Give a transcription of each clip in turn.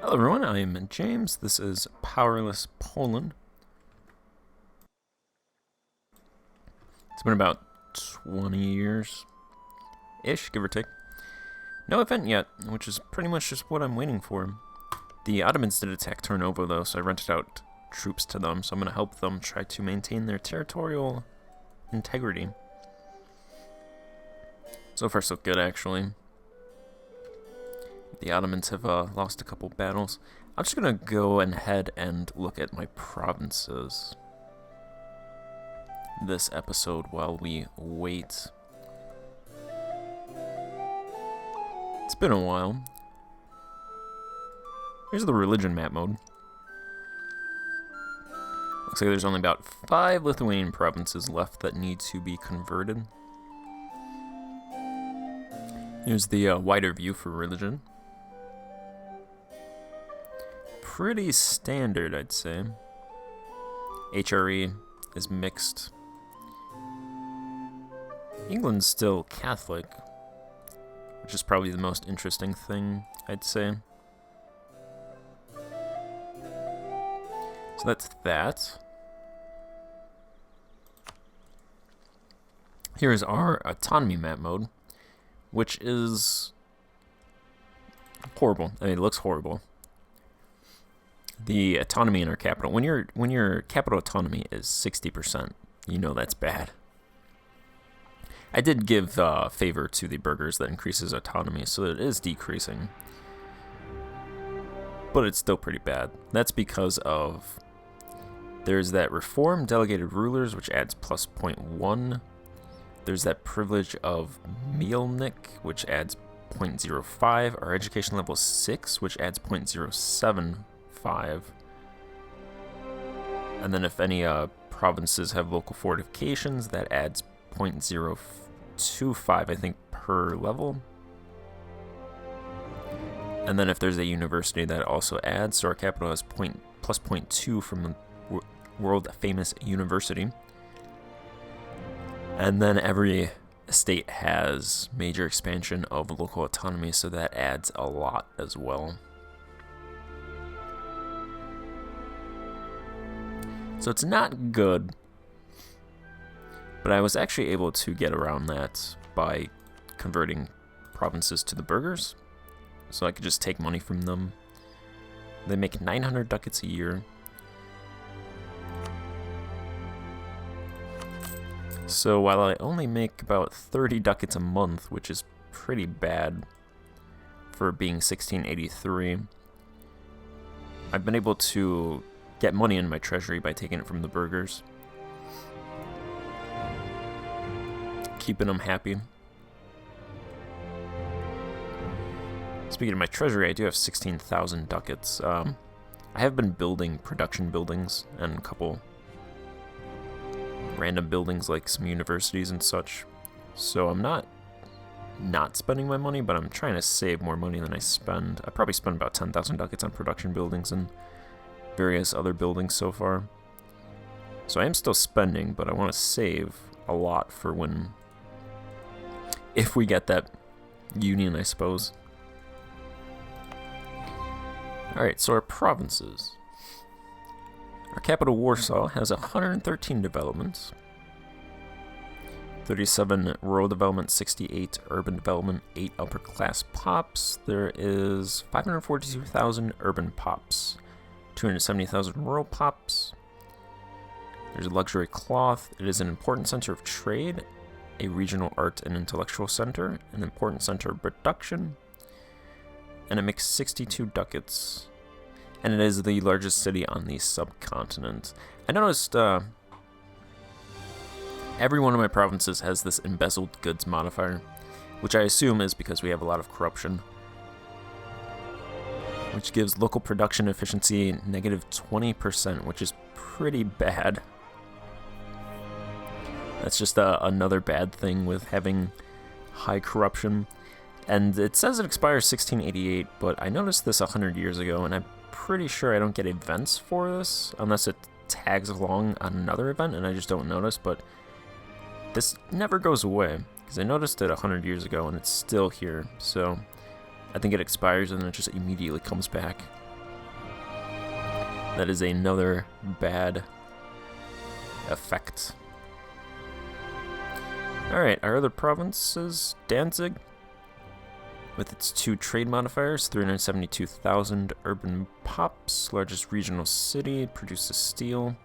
Hello everyone, I am James. This is Powerless Poland. It's been about 20 years-ish, give or take. No event yet, which is pretty much just what I'm waiting for. The Ottomans did attack Tarnovo though, so I rented out troops to them, so I'm going to help them try to maintain their territorial integrity. So far so good, actually. The Ottomans have lost a couple battles. I'm just going to go ahead and look at my provinces this episode while we wait. It's been a while. Here's the religion map mode. Looks like there's only about 5 Lithuanian provinces left that need to be converted. Here's the wider view for religion. Pretty standard, I'd say. HRE is mixed. England's still Catholic, which is probably the most interesting thing, I'd say. So that's that. Here's our autonomy map mode, which is horrible. I mean, it looks horrible. The autonomy in our capital, when your capital autonomy is 60%, you know that's bad. I did give favor to the burghers that increases autonomy, so it is decreasing. But it's still pretty bad. That's because of there's that reform delegated rulers, which adds plus 0.1. There's that privilege of Mielnik, which adds 0.05. Our education level is 6, which adds 0.07. And then if any provinces have local fortifications, that adds 0.025, I think, per level. And then if there's a university, that also adds, so our capital has plus 0.2 from the world famous university. And then every state has major expansion of local autonomy, so that adds a lot as well. So it's not good, but I was actually able to get around that by converting provinces to the burghers. So I could just take money from them. They make 900 ducats a year. So while I only make about 30 ducats a month, which is pretty bad for being 1683, I've been able to get money in my treasury by taking it from the burghers. Keeping them happy. Speaking of my treasury, I do have 16,000 ducats. I have been building production buildings and a couple random buildings like some universities and such. So I'm not spending my money, but I'm trying to save more money than I spend. I probably spend about 10,000 ducats on production buildings and various other buildings so far. So I am still spending, but I want to save a lot for if we get that union, I suppose. Alright, so our provinces. Our capital, Warsaw, has 113 developments. 37 rural development, 68 urban development, 8 upper class pops. There is 542,000 urban pops. 270,000 rural pops. There's a luxury cloth. It is an important center of trade, a regional art and intellectual center, an important center of production, and it makes 62 ducats. And it is the largest city on the subcontinent. I noticed every one of my provinces has this embezzled goods modifier, which I assume is because we have a lot of corruption, which gives local production efficiency negative 20%, which is pretty bad. That's just another bad thing with having high corruption. And it says it expires 1688, but I noticed this 100 years ago, and I'm pretty sure I don't get events for this, unless it tags along on another event, and I just don't notice, but this never goes away, because I noticed it 100 years ago, and it's still here, so I think it expires and then it just immediately comes back. That is another bad effect. Alright, our other province is Danzig. With its 2 trade modifiers, 372,000 urban pops, largest regional city, produces steel.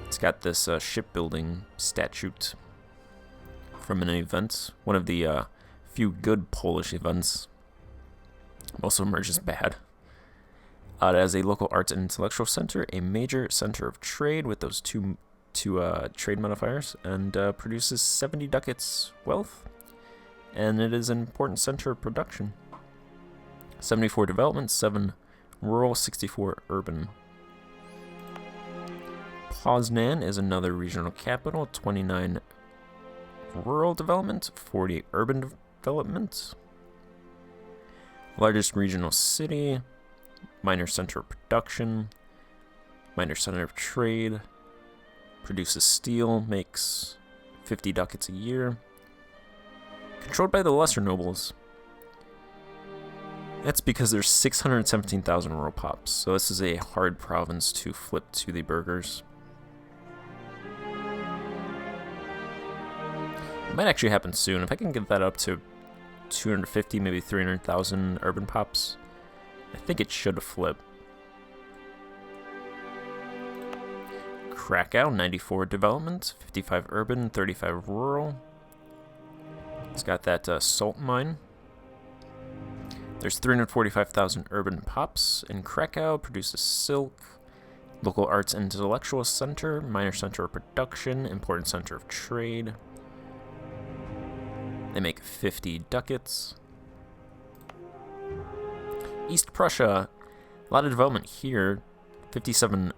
It's got this shipbuilding statute from an event, one of the few good Polish events. Most of them are just bad. It has a local arts and intellectual center, a major center of trade with those two trade modifiers, and produces 70 ducats wealth. And it is an important center of production. 74 development, 7 rural, 64 urban. Poznan is another regional capital, 29 rural development, 40 urban development. Largest regional city, minor center of production, minor center of trade, produces steel, makes 50 ducats a year. Controlled by the lesser nobles. That's because there's 617,000 rural pops, so this is a hard province to flip to the burghers. It might actually happen soon. If I can get that up to 250, maybe 300,000 urban pops, I think it should flip. Krakow, 94 development, 55 urban, 35 rural. It's got that salt mine. There's 345,000 urban pops in Krakow, produces silk, local arts and intellectual center, minor center of production, important center of trade. They make 50 ducats. East Prussia, a lot of development here, 57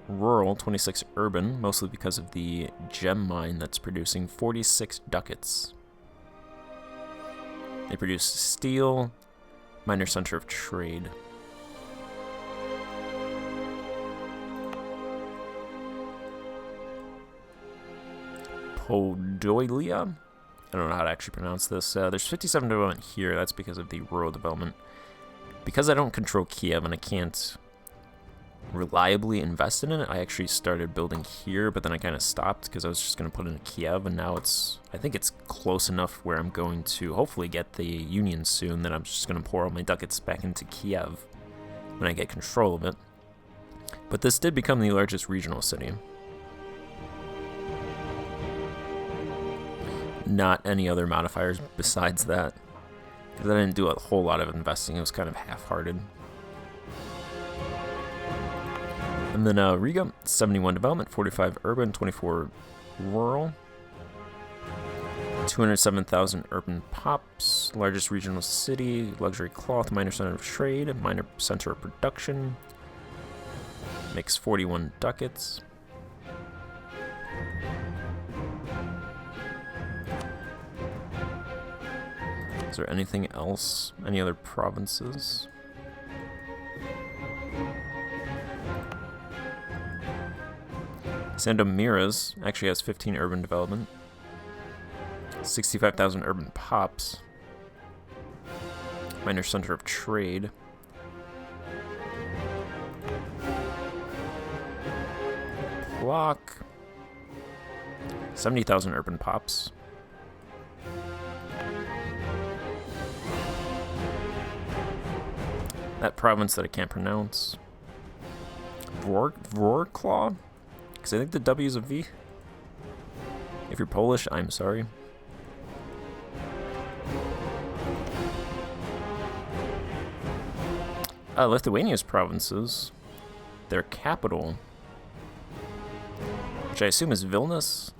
rural, 26 urban, mostly because of the gem mine that's producing 46 ducats. They produce steel, minor center of trade. Podolia? I don't know how to actually pronounce this. There's 57 development here. That's because of the rural development. Because I don't control Kiev and I can't reliably invest in it, I actually started building here, but then I kind of stopped because I was just going to put in Kiev, and now I think it's close enough where I'm going to hopefully get the Union soon that I'm just going to pour all my ducats back into Kiev when I get control of it. But this did become the largest regional city. Not any other modifiers besides that, because I didn't do a whole lot of investing. It was kind of half-hearted. And then Riga, 71 development, 45 urban, 24 rural. 207,000 urban pops, largest regional city, luxury cloth, minor center of trade, minor center of production. Makes 41 ducats. Is there anything else? Any other provinces? Sandomierz actually has 15 urban development, 65,000 urban pops, minor center of trade. Block, 70,000 urban pops. That province that I can't pronounce. Wrocław? Because I think the W is a V. If you're Polish, I'm sorry. Lithuania's provinces, their capital, which I assume is Vilnius,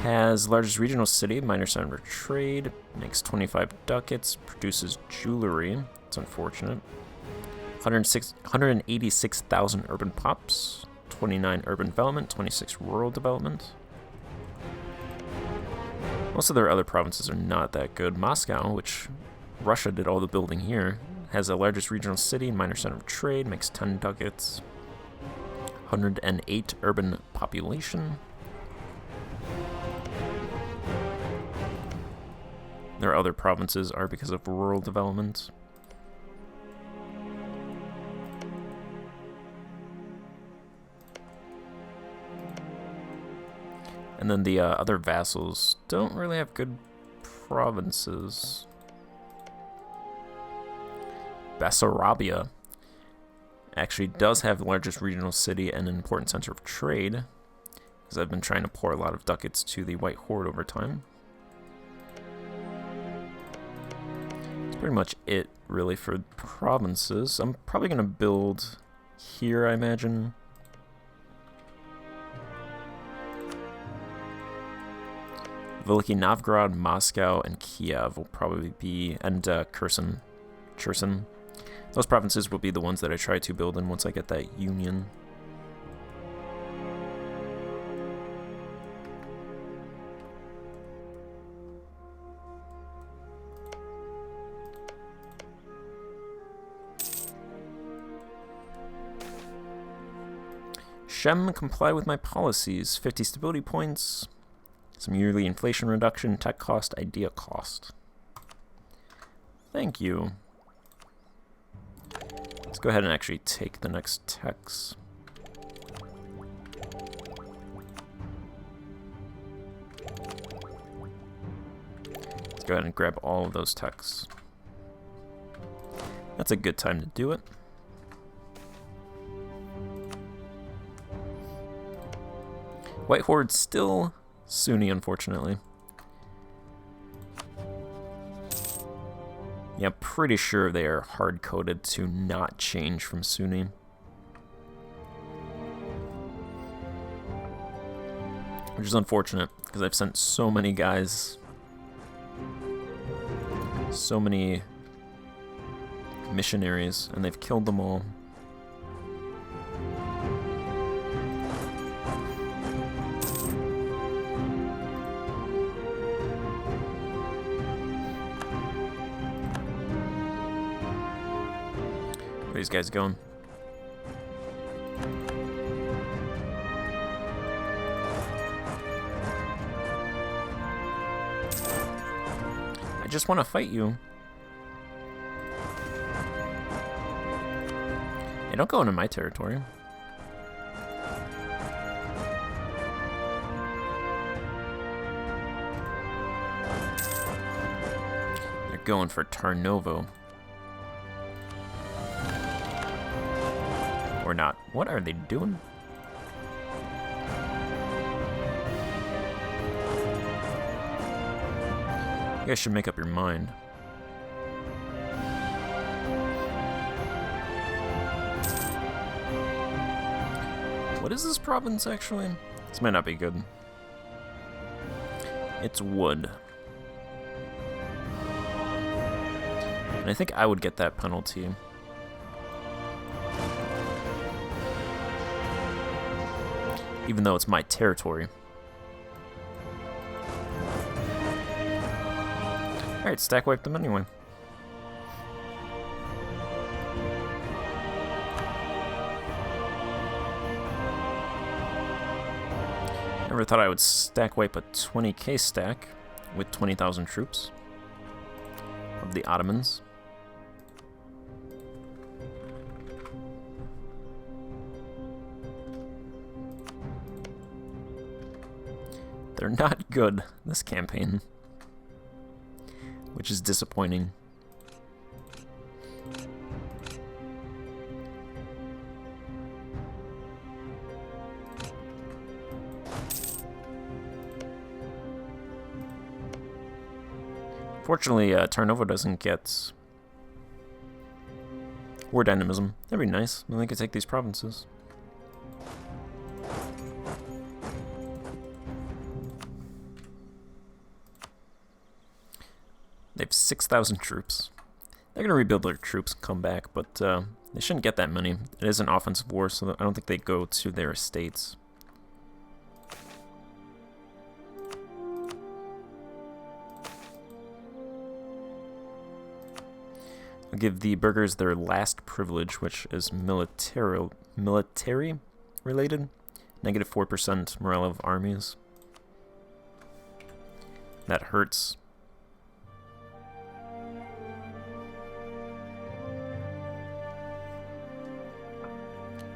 has largest regional city, minor center of trade, makes 25 ducats, produces jewelry. It's unfortunate. 186,000 urban pops, 29 urban development, 26 rural development. Most of their other provinces are not that good. Moscow, which Russia did all the building here, has the largest regional city, minor center of trade, makes 10 ducats. 108 urban population. their other provinces are because of rural development. And then the other vassals don't really have good provinces. Bessarabia actually does have the largest regional city and an important center of trade, because I've been trying to pour a lot of ducats to the White Horde over time. That's pretty much it, really, for provinces. I'm probably going to build here, I imagine. Veliki Novgorod, Moscow, and Kiev will probably be, and Kherson. Those provinces will be the ones that I try to build in once I get that union. Shem, comply with my policies. 50 stability points. Some yearly inflation reduction, tech cost, idea cost. Thank you. Let's go ahead and actually take the next techs. Let's go ahead and grab all of those techs. That's a good time to do it. White Horde still Sunni, unfortunately. Yeah, I'm pretty sure they are hard-coded to not change from Sunni. Which is unfortunate, because I've sent so many guys, so many missionaries, and they've killed them all. Where are these guys going? I just want to fight you. Hey, don't go into my territory. They're going for Tarnovo. Or not. What are they doing? You guys should make up your mind. What is this province, actually? This might not be good. It's wood. And I think I would get that penalty. Even though it's my territory. Alright, stack wipe them anyway. Never thought I would stack wipe a 20k stack with 20,000 troops of the Ottomans. They're not good this campaign, which is disappointing. Fortunately, Tarnovo doesn't get war dynamism. That'd be nice. Then they could take these provinces. They have 6,000 troops. They're going to rebuild their troops and come back, but they shouldn't get that many. It is an offensive war, so I don't think they go to their estates. I'll give the burghers their last privilege, which is military related. Negative 4% morale of armies. That hurts.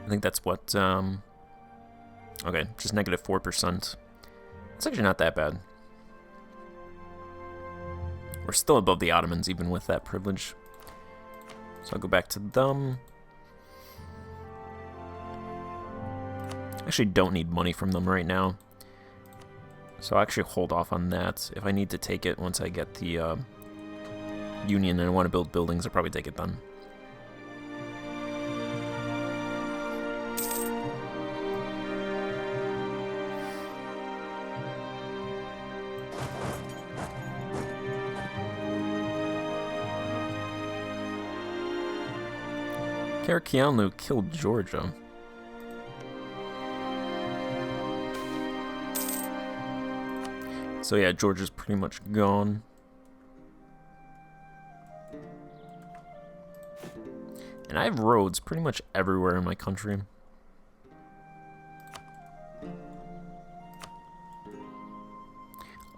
I think that's what, okay, just negative 4%. It's actually not that bad. We're still above the Ottomans, even with that privilege. So I'll go back to them. Actually don't need money from them right now. So I'll actually hold off on that. If I need to take it once I get the union and I want to build buildings, I'll probably take it then. Karakianlu killed Georgia. So yeah, Georgia's pretty much gone. And I have roads pretty much everywhere in my country.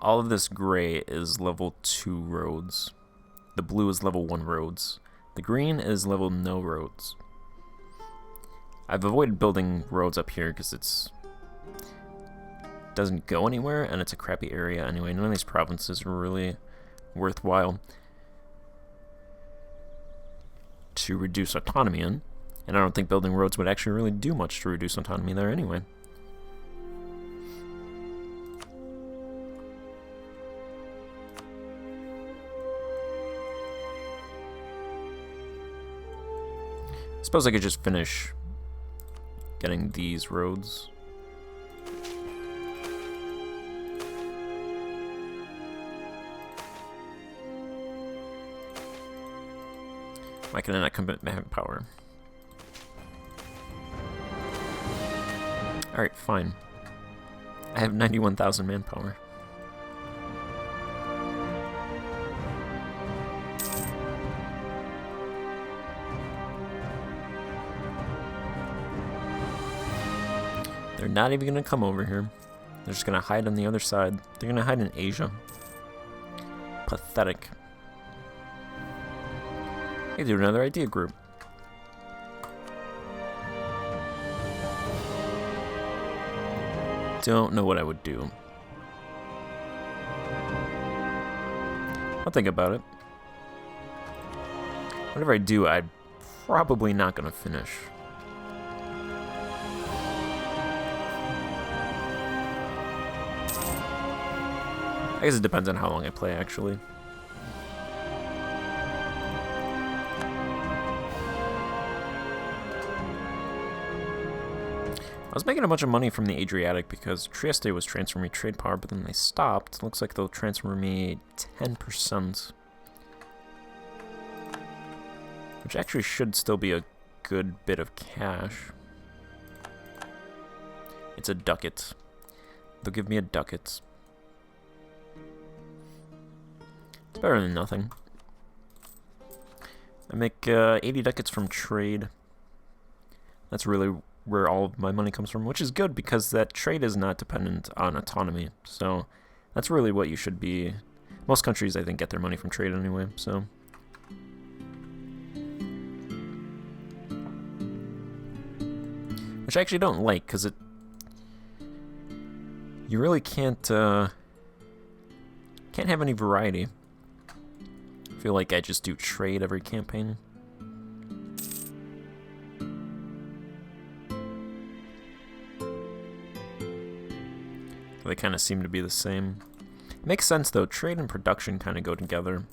All of this gray is level 2 roads. The blue is level 1 roads. The green is level no roads. I've avoided building roads up here because it's doesn't go anywhere and it's a crappy area anyway. None of these provinces are really worthwhile to reduce autonomy in. And I don't think building roads would actually really do much to reduce autonomy there anyway. Suppose I could just finish getting these roads. Why can I not commit manpower? Alright, fine. I have 91,000 manpower. They're not even gonna come over here. They're just gonna hide on the other side. They're gonna hide in Asia. Pathetic. I could do another idea group. Don't know what I would do. I'll think about it. Whatever I do, I'm probably not gonna finish. I guess it depends on how long I play, actually. I was making a bunch of money from the Adriatic because Trieste was transferring me trade power, but then they stopped. Looks like they'll transfer me 10%. Which actually should still be a good bit of cash. It's a ducat. They'll give me a ducat. It's better than nothing. I make 80 ducats from trade. That's really where all of my money comes from, which is good because that trade is not dependent on autonomy. So that's really what you should be. Most countries, I think, get their money from trade anyway, so. Which I actually don't like, because you really can't have any variety. I feel like I just do trade every campaign. They kind of seem to be the same. It makes sense though, trade and production kind of go together.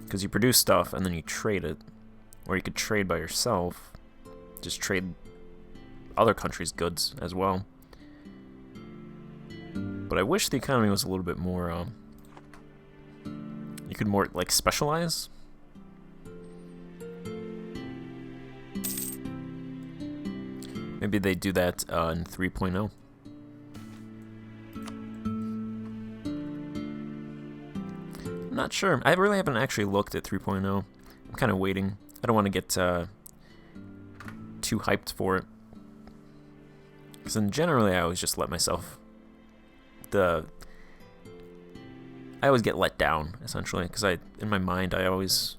Because you produce stuff and then you trade it. Or you could trade by yourself. Just trade other countries' goods as well. But I wish the economy was a little bit more, you could more, like, specialize. Maybe they do that in 3.0. I'm not sure. I really haven't actually looked at 3.0. I'm kind of waiting. I don't want to get too hyped for it. Because then generally I always just let myself... I always get let down, essentially. Because in my mind, I always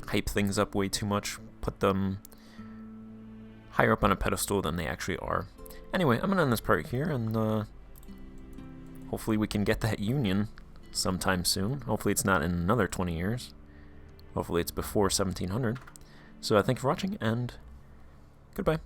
hype things up way too much. Put them higher up on a pedestal than they actually are. Anyway, I'm going to end this part here, and hopefully we can get that union sometime soon. Hopefully it's not in another 20 years. Hopefully it's before 1700. So thank you for watching, and goodbye.